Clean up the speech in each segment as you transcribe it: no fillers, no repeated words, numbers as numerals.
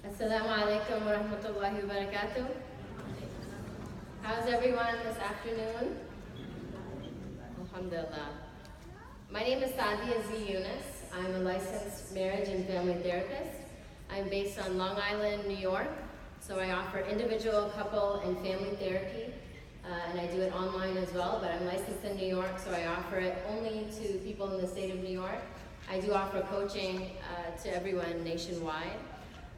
Assalamu alaikum wa rahmatullahi wa barakatuh. How's everyone this afternoon? Alhamdulillah. My name is Saadia Z Yunus. I'm a licensed marriage and family therapist. I'm based on Long Island, New York. So I offer individual, couple, and family therapy. And I do it online as well, but I'm licensed in New York, so I offer it only to people in the state of New York. I do offer coaching to everyone nationwide.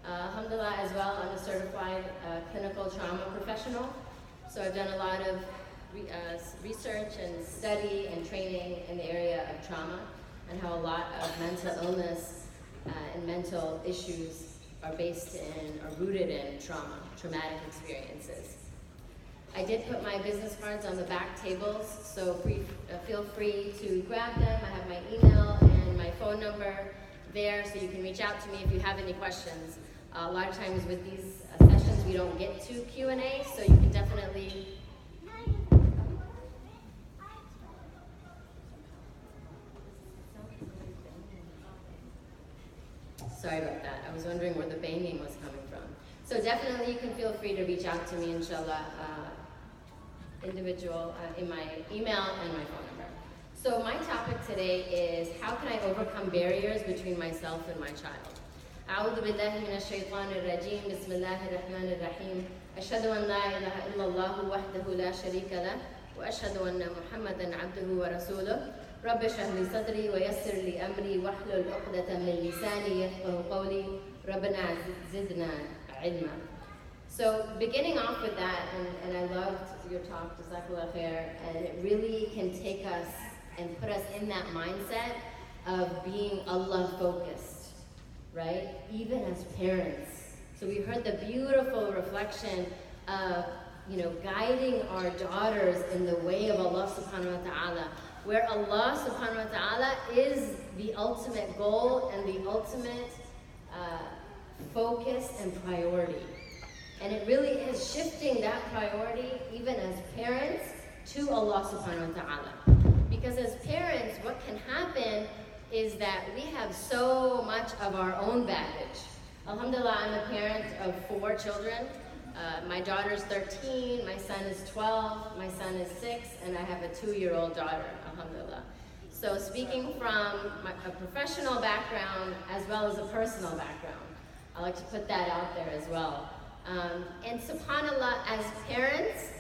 Alhamdulillah as well, I'm a certified clinical trauma professional. So I've done a lot of research and study and training in the area of trauma and how a lot of mental illness and mental issues are based in or rooted in trauma, traumatic experiences. I did put my business cards on the back tables, so feel free to grab them. I have my email and my phone number there, so you can reach out to me if you have any questions. A lot of times with these sessions, we don't get to Q&A, so you can definitely... Sorry about that. I was wondering where the banging was coming from. So definitely you can feel free to reach out to me, inshallah, individual, in my email and my phone number. So my topic today is how can I overcome barriers between myself and my child? أعوذ بالله من الشيطان الرجيم بسم الله الرحمن الرحيم أشهد أن لا إله إلا الله وحده لا شريك له وأشهد أن محمدا عبده ورسوله رب اشرح لي صدري ويسر لي أمري واحلل عقدة من لساني يفقهوا قولي ربنا زدنا علما. So beginning off with that, and I loved your talk, Jazakallah khair, and it really can take us and put us in that mindset of being Allah focused, right? Even as parents. So we heard the beautiful reflection of, guiding our daughters in the way of Allah subhanahu wa ta'ala, where Allah subhanahu wa ta'ala is the ultimate goal and the ultimate focus and priority. And it really is shifting that priority, even as parents, to Allah subhanahu wa ta'ala. Because as parents, what can happen is that we have so much of our own baggage. Alhamdulillah, I'm a parent of 4 children. My daughter's 13, my son is 12, my son is 6, and I have a 2-year-old daughter, alhamdulillah. So speaking from a professional background as well as a personal background, I like to put that out there as well. And subhanAllah, as parents,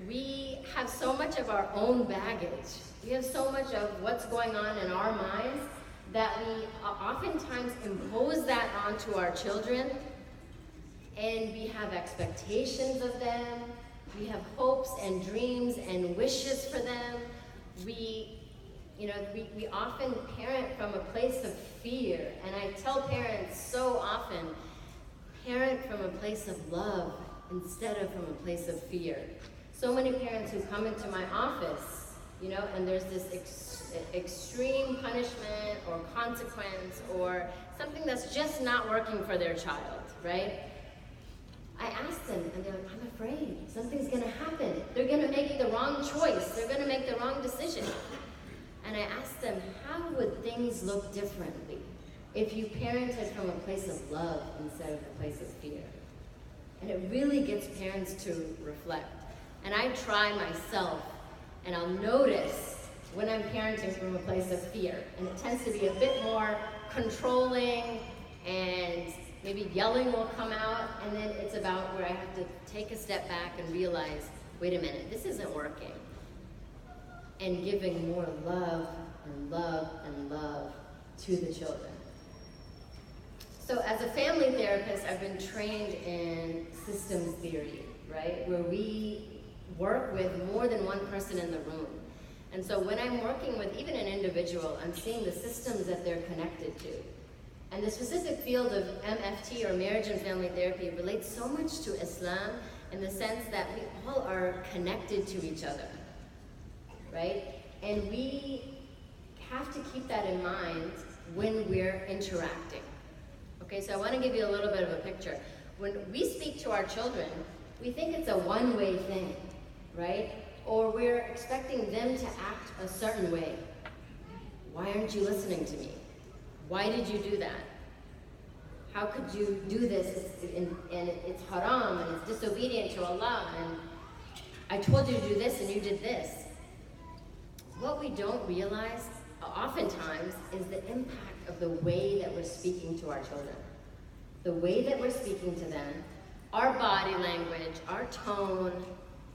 we have so much of our own baggage. We have so much of what's going on in our minds that we oftentimes impose that onto our children, and we have expectations of them, we have hopes and dreams and wishes for them. We often parent from a place of fear, and I tell parents so often, parent from a place of love instead of from a place of fear. So many parents who come into my office, and there's this extreme punishment or consequence or something that's just not working for their child, right? I ask them, and they're like, I'm afraid something's going to happen. They're going to make the wrong choice. They're going to make the wrong decision. And I ask them, how would things look differently if you parented from a place of love instead of a place of fear? And it really gets parents to reflect. And I try myself, and I'll notice when I'm parenting from a place of fear. And it tends to be a bit more controlling, and maybe yelling will come out, and then it's about where I have to take a step back and realize, wait a minute, this isn't working. And giving more love and love and love to the children. So as a family therapist, I've been trained in systems theory, right? Where we work with more than one person in the room. And so when I'm working with even an individual, I'm seeing the systems that they're connected to. And the specific field of LMFT, or marriage and family therapy, relates so much to Islam in the sense that we all are connected to each other, right? And we have to keep that in mind when we're interacting. Okay, so I want to give you a little bit of a picture. When we speak to our children, we think it's a one-way thing, right? Or we're expecting them to act a certain way. Why aren't you listening to me? Why did you do that? how could you do this? And it's haram, and it's disobedient to Allah, and I told you to do this, and you did this. What we don't realize, oftentimes, is the impact of the way that we're speaking to our children. The way that we're speaking to them, our body language, our tone.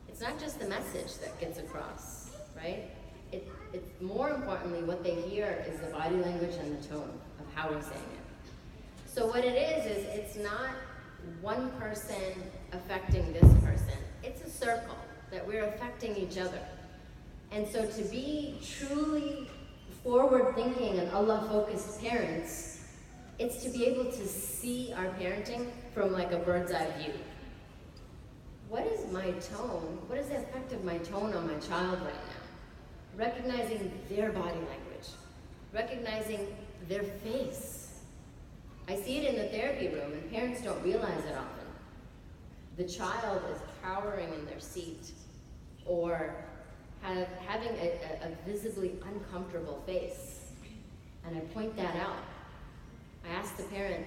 It's not just the message that gets across, right? It's more importantly, what they hear is the body language and the tone of how we're saying it. So what it is it's not one person affecting this person. It's a circle that we're affecting each other. And so to be truly forward-thinking and Allah-focused parents, it's to be able to see our parenting from like a bird's eye view. What is my tone? What is the effect of my tone on my child right now? Recognizing their body language, recognizing their face. I see it in the therapy room, and parents don't realize it often. The child is cowering in their seat, or having a visibly uncomfortable face, and I point that out. I ask the parent,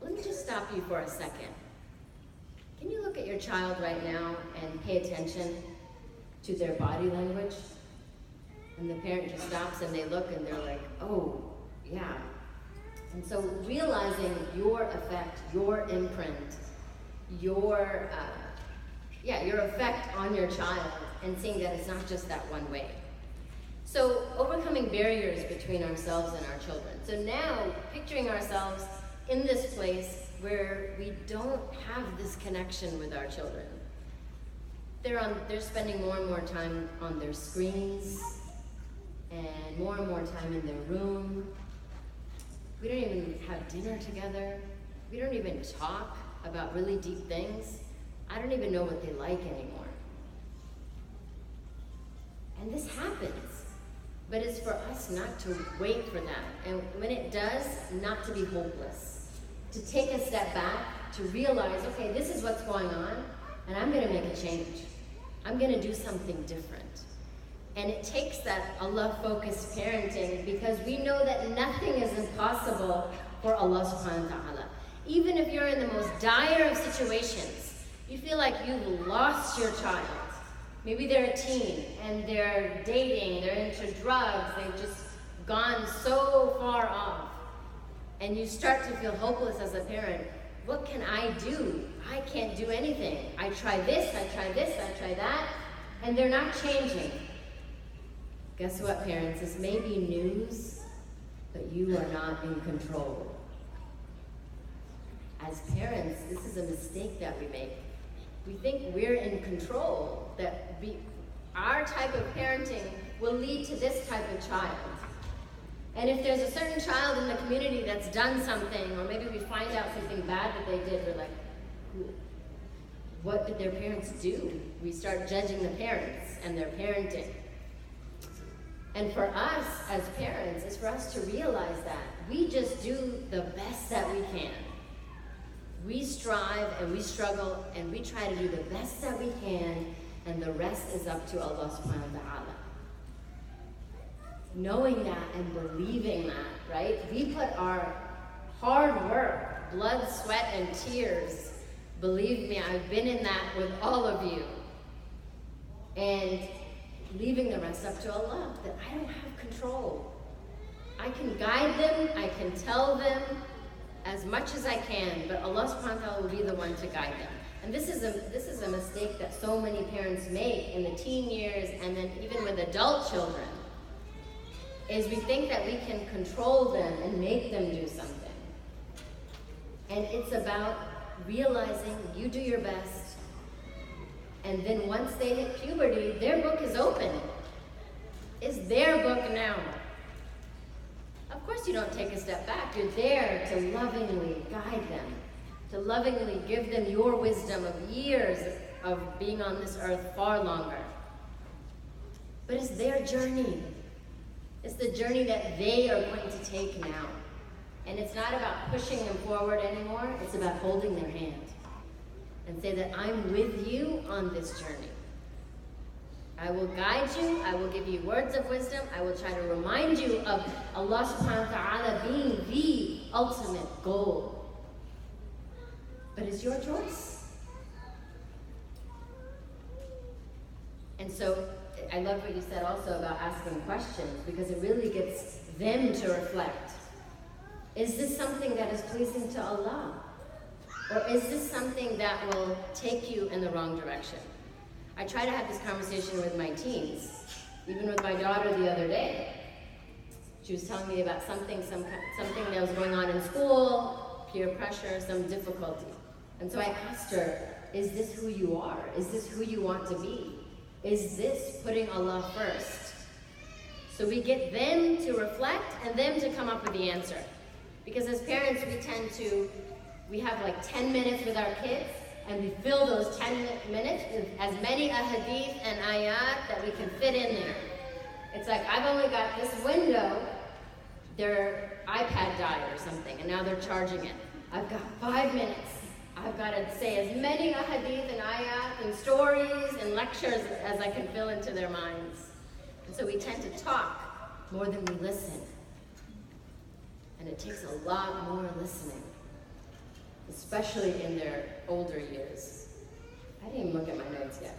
let me just stop you for a second. Can you look at your child right now and pay attention to their body language? And the parent just stops and they look and they're like, oh, yeah. And so realizing your effect, your imprint, your effect on your child, and seeing that it's not just that one way. So overcoming barriers between ourselves and our children. So now picturing ourselves in this place where we don't have this connection with our children. They're spending more and more time on their screens and more time in their room. We don't even have dinner together. We don't even talk about really deep things. I don't even know what they like anymore. And this happens, but it's for us not to wait for that. And when it does, not to be hopeless. To take a step back, to realize, okay, this is what's going on, and I'm gonna make a change. I'm gonna do something different. And it takes that Allah-focused parenting, because we know that nothing is impossible for Allah subhanahu wa ta'ala. Even if you're in the most dire of situations, you feel like you've lost your child. Maybe they're a teen and they're dating, they're into drugs, they've just gone so far off. And you start to feel hopeless as a parent. What can I do? I can't do anything. I try this, I try this, I try that, and they're not changing. Guess what, parents? This may be news, but you are not in control. As parents, this is a mistake that we make. We think we're in control, that our type of parenting will lead to this type of child. And if there's a certain child in the community that's done something, or maybe we find out something bad that they did, we're like, what did their parents do? We start judging the parents and their parenting. And for us as parents, it's for us to realize that we just do the best that we can. We strive and we struggle and we try to do the best that we can, and the rest is up to Allah subhanahu wa ta'ala. Knowing that and believing that, right? We put our hard work, blood, sweat, and tears. Believe me, I've been in that with all of you. And leaving the rest up to Allah, that I don't have control. I can guide them, I can tell them as much as I can, but Allah subhanahu wa ta'ala will be the one to guide them. And this is a mistake that so many parents make in the teen years, and then even with adult children, is we think that we can control them and make them do something. And it's about realizing you do your best, and then once they hit puberty, their book is open. It's their book now. Of course you don't take a step back. You're there to lovingly guide them, to lovingly give them your wisdom of years of being on this earth far longer. But it's their journey. It's the journey that they are going to take now. And it's not about pushing them forward anymore. It's about holding their hand and say that I'm with you on this journey. I will guide you. I will give you words of wisdom. I will try to remind you of Allah subhanahu wa ta'ala being the ultimate goal but it's your choice. And so I love what you said also about asking questions, because it really gets them to reflect. Is this something that is pleasing to Allah? Or is this something that will take you in the wrong direction? I try to have this conversation with my teens, even with my daughter the other day. She was telling me about something that was going on in school, peer pressure, some difficulty. And so I asked her, is this who you are? Is this who you want to be? Is this putting Allah first? So we get them to reflect and them to come up with the answer. Because as parents, we have like 10 minutes with our kids, and we fill those 10 minutes with as many ahadith and ayat that we can fit in there. It's like, I've only got this window, their iPad died or something, and now they're charging it. I've got 5 minutes. I've got to say as many ahadith and ayat and stories and lectures as I can fill into their minds. And so we tend to talk more than we listen. And it takes a lot more listening, especially in their older years. I didn't even look at my notes yet.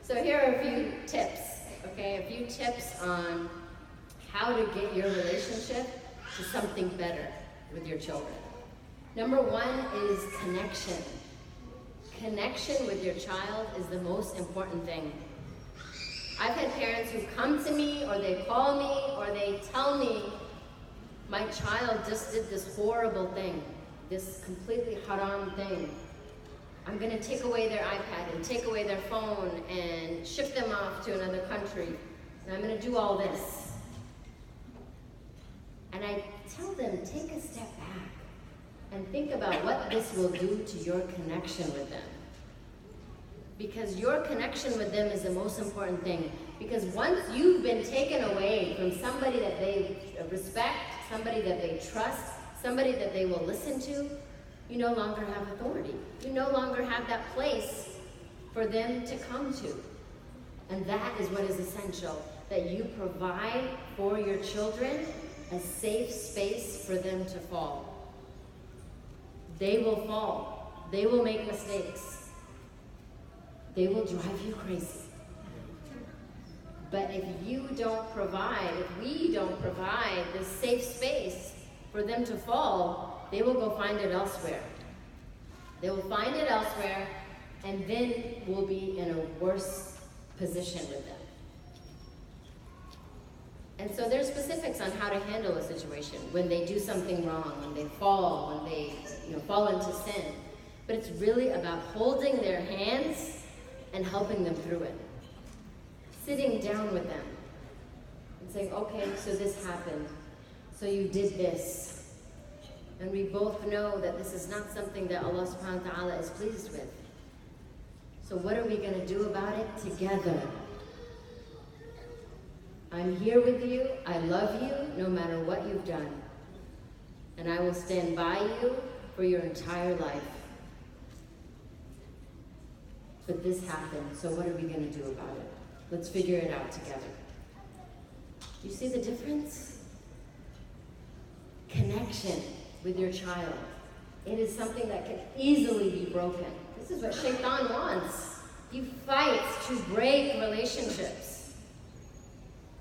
So here are a few tips, okay? A few tips on how to get your relationship to something better with your children. Number one is connection. Connection with your child is the most important thing. I've had parents who come to me, or they call me, or they tell me, my child just did this horrible thing, this completely haram thing. I'm going to take away their iPad and take away their phone and ship them off to another country. And I'm going to do all this. And I tell them, take a step back and think about what this will do to your connection with them. Because your connection with them is the most important thing. Because once you've been taken away from somebody that they respect, somebody that they trust, somebody that they will listen to, you no longer have authority. You no longer have that place for them to come to. And that is what is essential, that you provide for your children a safe space for them to fall. They will fall. They will make mistakes. They will drive you crazy. But if you don't provide, if we don't provide this safe space for them to fall, they will go find it elsewhere. They will find it elsewhere, and then we'll be in a worse position with them. And so there's specifics on how to handle a situation when they do something wrong, when they fall, when they fall into sin. But it's really about holding their hands and helping them through it. Sitting down with them and saying, okay, so this happened. So you did this. And we both know that this is not something that Allah subhanahu wa ta'ala is pleased with. So what are we going to do about it together? I'm here with you. I love you no matter what you've done. And I will stand by you for your entire life. But this happened, so what are we going to do about it? Let's figure it out together. You see the difference? Connection with your child. It is something that can easily be broken. This is what Shaitan wants. He fights to break relationships.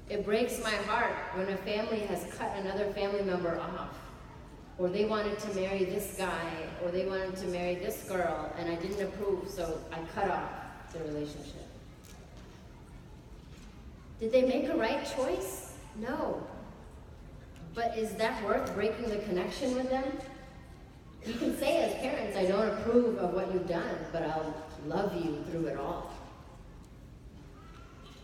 It breaks my heart when a family has cut another family member off. Or they wanted to marry this guy, or they wanted to marry this girl, and I didn't approve, so I cut off the relationship. Did they make a right choice? No. But is that worth breaking the connection with them? You can say as parents, I don't approve of what you've done, but I'll love you through it all.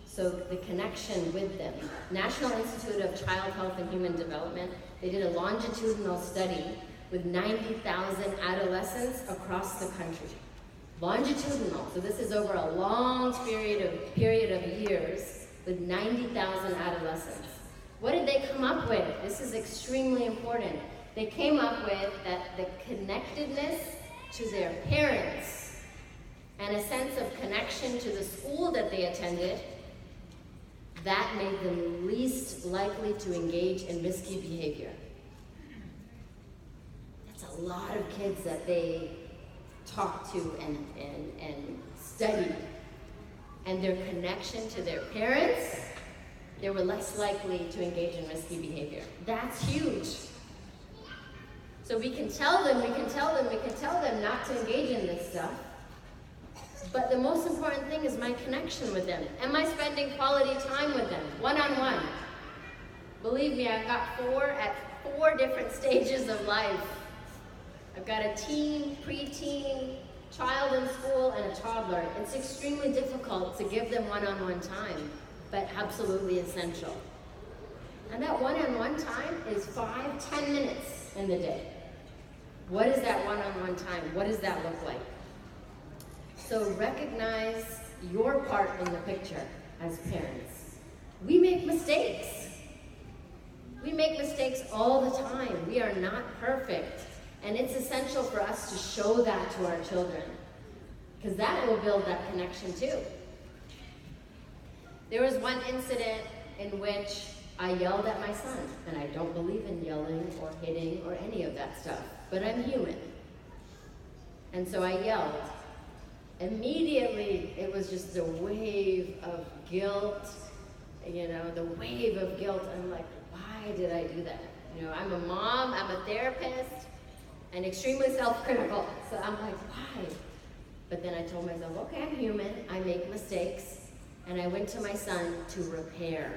So the connection with them. National Institute of Child Health and Human Development, they did a longitudinal study with 90,000 adolescents across the country. Longitudinal, so this is over a long period of years with 90,000 adolescents. What did they come up with? This is extremely important. They came up with that the connectedness to their parents and a sense of connection to the school that they attended, that made them least likely to engage in risky behavior. That's a lot of kids that they talked to and studied, and their connection to their parents, they were less likely to engage in risky behavior. That's huge. So we can tell them not to engage in this stuff. But the most important thing is my connection with them. Am I spending quality time with them, one-on-one? Believe me, I've got four different stages of life. I've got a teen, preteen, child in school, and a toddler. It's extremely difficult to give them one-on-one time, but absolutely essential. And that one-on-one time is 5-10 minutes in the day. What is that one-on-one time? What does that look like? So recognize your part in the picture as parents. We make mistakes. We make mistakes all the time. We are not perfect. And it's essential for us to show that to our children, because that will build that connection too. There was one incident in which I yelled at my son, and I don't believe in yelling or hitting or any of that stuff, but I'm human. And so I yelled. Immediately, it was just a wave of guilt, the wave of guilt. I'm like, why did I do that? I'm a mom, I'm a therapist, and extremely self-critical. So I'm like, why? But then I told myself, okay, I'm human, I make mistakes, and I went to my son to repair.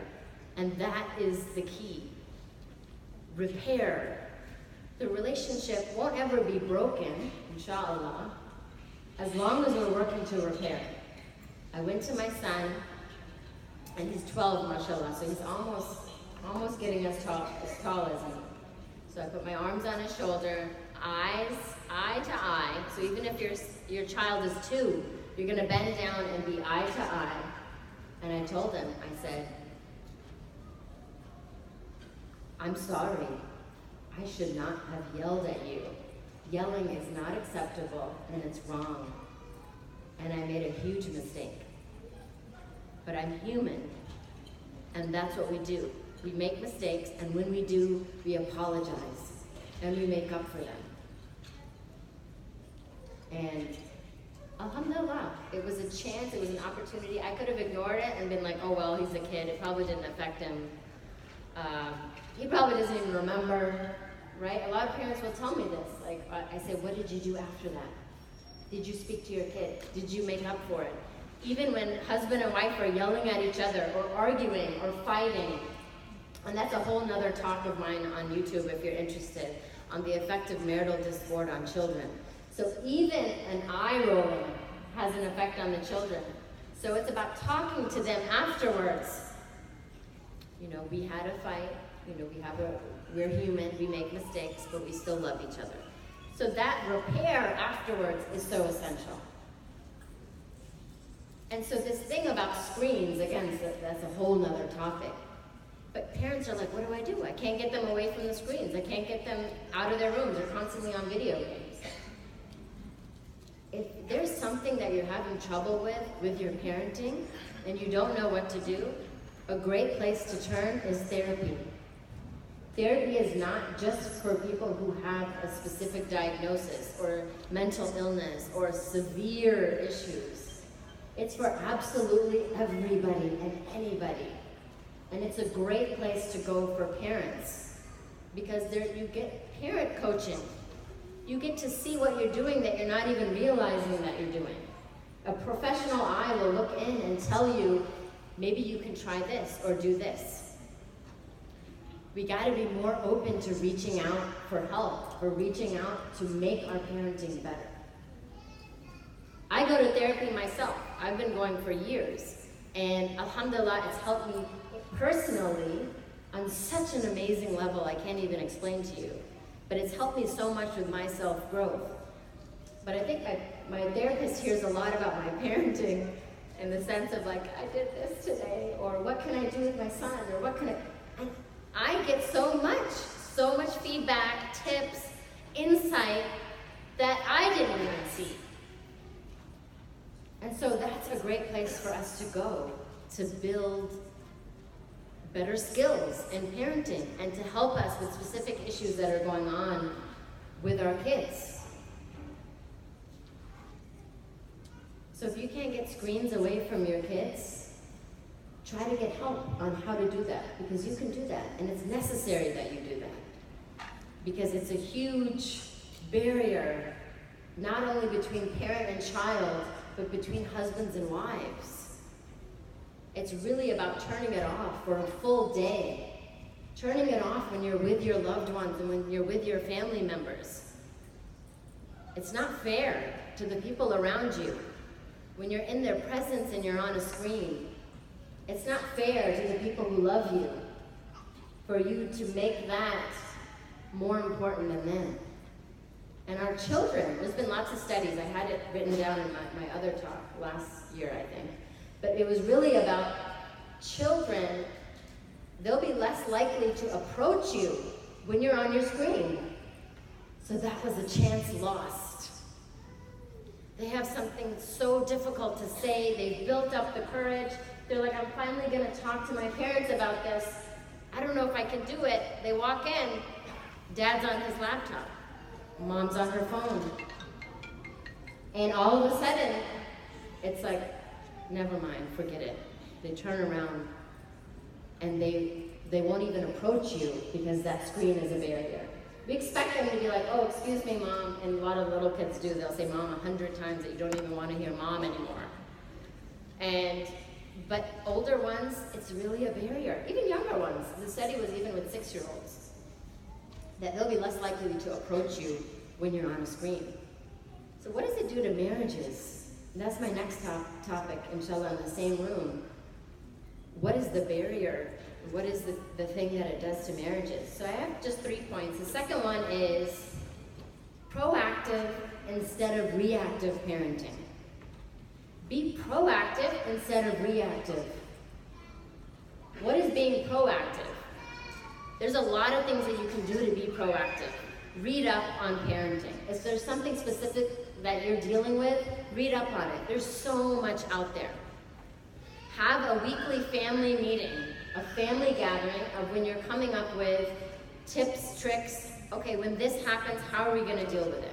And that is the key. Repair. The relationship won't ever be broken, inshallah, as long as we're working to repair. I went to my son, and he's 12, mashallah, so he's almost getting as tall as me. So I put my arms on his shoulder, eye to eye. So even if your child is 2, you're gonna bend down and be eye to eye. And I told him, I said, I'm sorry. I should not have yelled at you. Yelling is not acceptable and it's wrong. And I made a huge mistake. But I'm human. And that's what we do. We make mistakes, and when we do, we apologize. And we make up for them. And alhamdulillah, it was a chance, it was an opportunity. I could have ignored it and been like, oh well, he's a kid, it probably didn't affect him. He probably doesn't even remember, right? A lot of parents will tell me this. Like, I say, what did you do after that? Did you speak to your kid? Did you make up for it? Even when husband and wife are yelling at each other or arguing or fighting, and that's a whole nother talk of mine on YouTube if you're interested, on the effect of marital discord on children. So even an eye rolling has an effect on the children. So it's about talking to them afterwards. We had a fight, we're human, we make mistakes, but we still love each other. So that repair afterwards is so essential. And so this thing about screens, again, that's a whole nother topic. But parents are like, what do? I can't get them away from the screens. I can't get them out of their rooms. They're constantly on video games. If there's something that you're having trouble with your parenting, and you don't know what to do, a great place to turn is therapy. Therapy is not just for people who have a specific diagnosis or mental illness or severe issues. It's for absolutely everybody and anybody. And it's a great place to go for parents because you get parent coaching. You get to see what you're doing that you're not even realizing that you're doing. A professional eye will look in and tell you, maybe you can try this or do this. We gotta be more open to reaching out for help or reaching out to make our parenting better. I go to therapy myself. I've been going for years. And alhamdulillah, it's helped me personally on such an amazing level I can't even explain to you. But it's helped me so much with my self-growth. But I think my therapist hears a lot about my parenting in the sense of like, I did this today, or what can I do with my son, or what can I get so much feedback, tips, insight that I didn't even see. And so that's a great place for us to go to build better skills in parenting and to help us with specific issues that are going on with our kids. So if you can't get screens away from your kids, try to get help on how to do that, because you can do that, and it's necessary that you do that. Because it's a huge barrier, not only between parent and child, but between husbands and wives. It's really about turning it off for a full day. Turning it off when you're with your loved ones and when you're with your family members. It's not fair to the people around you when you're in their presence and you're on a screen. It's not fair to the people who love you for you to make that more important than them. And our children, there's been lots of studies, I had it written down in my other talk last year, I think, but it was really about children. They'll be less likely to approach you when you're on your screen. So that was a chance lost. They have something so difficult to say, they've built up the courage, they're like, I'm finally gonna talk to my parents about this. I don't know if I can do it. They walk in, dad's on his laptop, mom's on her phone. And all of a sudden, it's like, never mind, forget it. They turn around and they won't even approach you because that screen is a barrier. We expect them to be like, oh, excuse me, mom, and a lot of little kids do. They'll say mom 100 times that you don't even want to hear mom anymore. But older ones, it's really a barrier. Even younger ones, the study was even with 6-year-olds, that they'll be less likely to approach you when you're on a screen. So what does it do to marriages? And that's my next topic, inshallah, in the same room. What is the barrier? What is the thing that it does to marriages? So I have just 3 points. The second one is proactive instead of reactive parenting. Be proactive instead of reactive. What is being proactive? There's a lot of things that you can do to be proactive. Read up on parenting. If there's something specific that you're dealing with, read up on it. There's so much out there. Have a weekly family meeting, a family gathering of when you're coming up with tips, tricks. Okay, when this happens, how are we going to deal with it?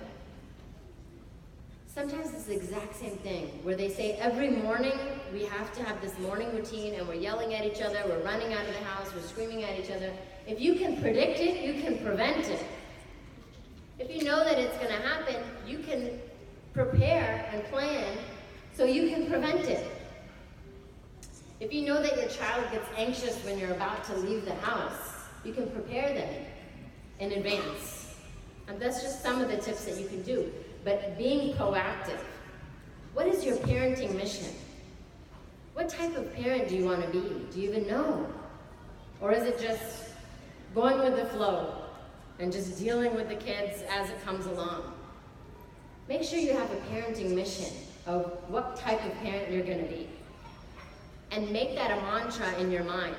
Sometimes it's the exact same thing, where they say every morning we have to have this morning routine and we're yelling at each other, we're running out of the house, we're screaming at each other. If you can predict it, you can prevent it. If you know that it's going to happen, you can prepare and plan so you can prevent it. If you know that your child gets anxious when you're about to leave the house, you can prepare them in advance. And that's just some of the tips that you can do. But being proactive. What is your parenting mission? What type of parent do you want to be? Do you even know? Or is it just going with the flow and just dealing with the kids as it comes along? Make sure you have a parenting mission of what type of parent you're going to be. And make that a mantra in your mind.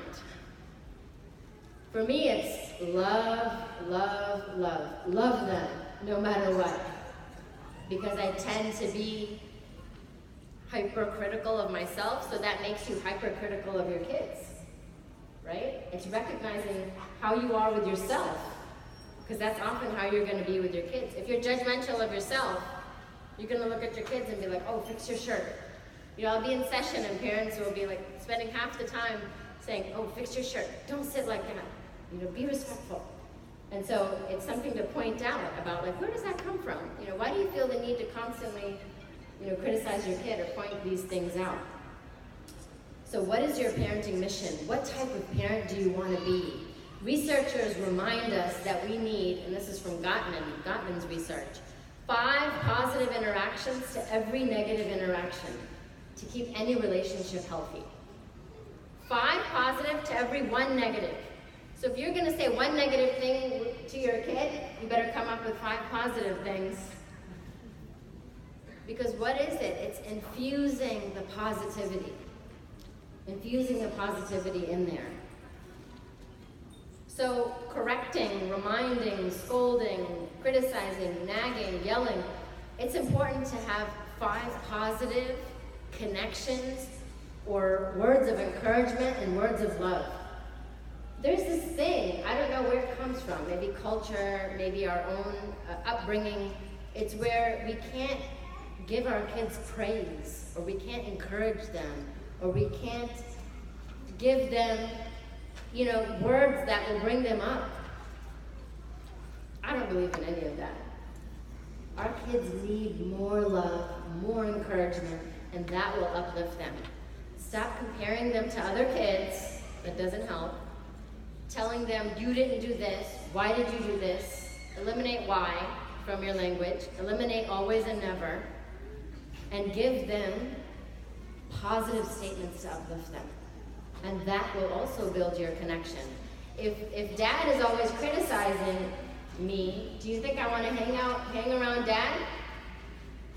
For me, it's love, love, love. Love them, no matter what. Because I tend to be hypercritical of myself, so that makes you hypercritical of your kids, right? It's recognizing how you are with yourself, because that's often how you're going to be with your kids. If you're judgmental of yourself, you're going to look at your kids and be like, oh, fix your shirt. You know, I'll be in session and parents will be like spending half the time saying, oh, fix your shirt. Don't sit like that. You know, be respectful. And so it's something to point out about, like, where does that come from? You know, why do you feel the need to constantly, criticize your kid or point these things out? So what is your parenting mission? What type of parent do you want to be? Researchers remind us that we need, and this is from Gottman's research, 5 positive interactions to every negative interaction to keep any relationship healthy. 5 positive to every 1 negative. So if you're going to say 1 negative thing to your kid, you better come up with 5 positive things. Because what is it? It's infusing the positivity. Infusing the positivity in there. So correcting, reminding, scolding, criticizing, nagging, yelling, it's important to have 5 positive connections or words of encouragement and words of love. There's this thing, I don't know where it comes from, maybe culture, maybe our own upbringing. It's where we can't give our kids praise, or we can't encourage them, or we can't give them, words that will bring them up. I don't believe in any of that. Our kids need more love, more encouragement, and that will uplift them. Stop comparing them to other kids. That doesn't help. Telling them, you didn't do this. Why did you do this? Eliminate why from your language. Eliminate always and never. And give them positive statements to uplift them. And that will also build your connection. If dad is always criticizing me, do you think I want to hang around dad?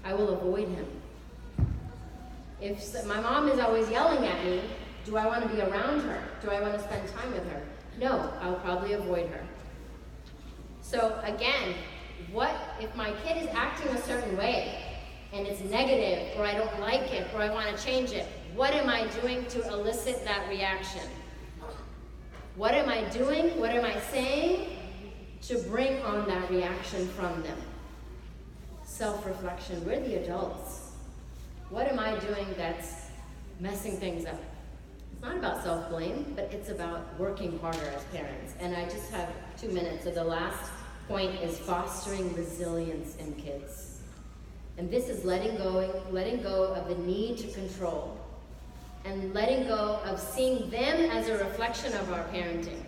I will avoid him. If my mom is always yelling at me, do I want to be around her? Do I want to spend time with her? No, I'll probably avoid her. So again, what if my kid is acting a certain way and it's negative, or I don't like it, or I want to change it? What am I doing to elicit that reaction? What am I doing? What am I saying to bring on that reaction from them? Self-reflection. We're the adults. What am I doing that's messing things up? It's not about self-blame, but it's about working harder as parents. And I just have 2 minutes, so the last point is fostering resilience in kids. And this is letting go of the need to control, and letting go of seeing them as a reflection of our parenting.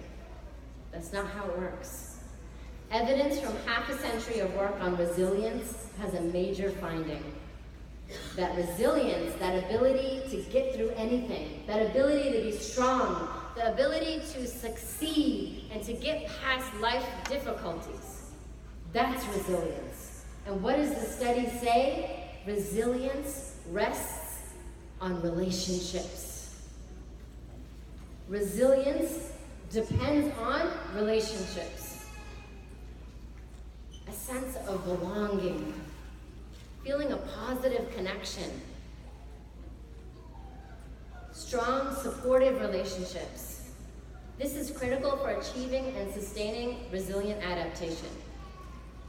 That's not how it works. Evidence from half a century of work on resilience has a major finding. That resilience, that ability to get through anything, that ability to be strong, the ability to succeed and to get past life difficulties, that's resilience. And what does the study say? Resilience rests on relationships. Resilience depends on relationships. A sense of belonging, feeling a positive connection, strong, supportive relationships. This is critical for achieving and sustaining resilient adaptation.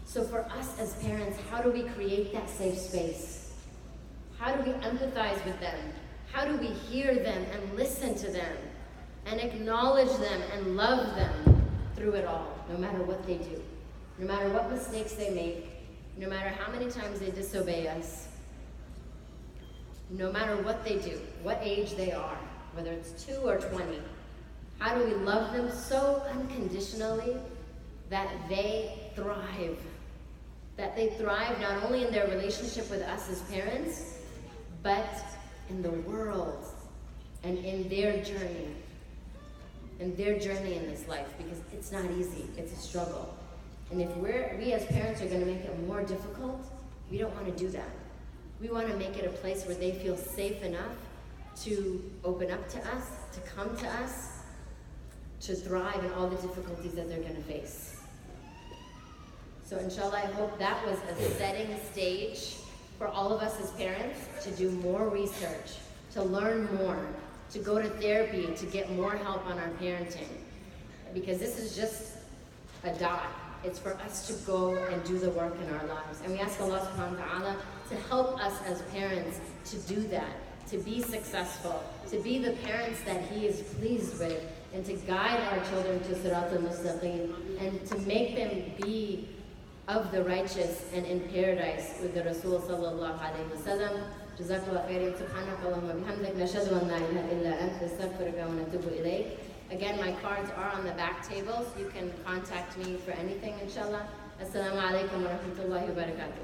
So for us as parents, how do we create that safe space? How do we empathize with them? How do we hear them and listen to them and acknowledge them and love them through it all, no matter what they do, no matter what mistakes they make, no matter how many times they disobey us, no matter what they do, what age they are, whether it's 2 or 20, how do we love them so unconditionally that they thrive? That they thrive not only in their relationship with us as parents, but in the world and in their journey in this life, because it's not easy, it's a struggle. And if we as parents are going to make it more difficult, we don't want to do that. We want to make it a place where they feel safe enough to open up to us, to come to us, to thrive in all the difficulties that they're going to face. So inshallah, I hope that was a setting stage for all of us as parents to do more research, to learn more, to go to therapy, to get more help on our parenting. Because this is just a dot. It's for us to go and do the work in our lives. And we ask Allah subhanahu wa ta'ala to help us as parents to do that, to be successful, to be the parents that He is pleased with, and to guide our children to Sirat al-Mustaqim, and to make them be of the righteous and in paradise with the Rasul sallallahu alayhi wa sallam. Jazakallah khairan, subhanaka Allahumma bihamdik, nashhadu an la ilaha illa anta, astaghfiruka wa natubu ilayk. Again, my cards are on the back table, so you can contact me for anything, inshallah. Assalamu alaikum wa rahmatullahi wa barakatuh.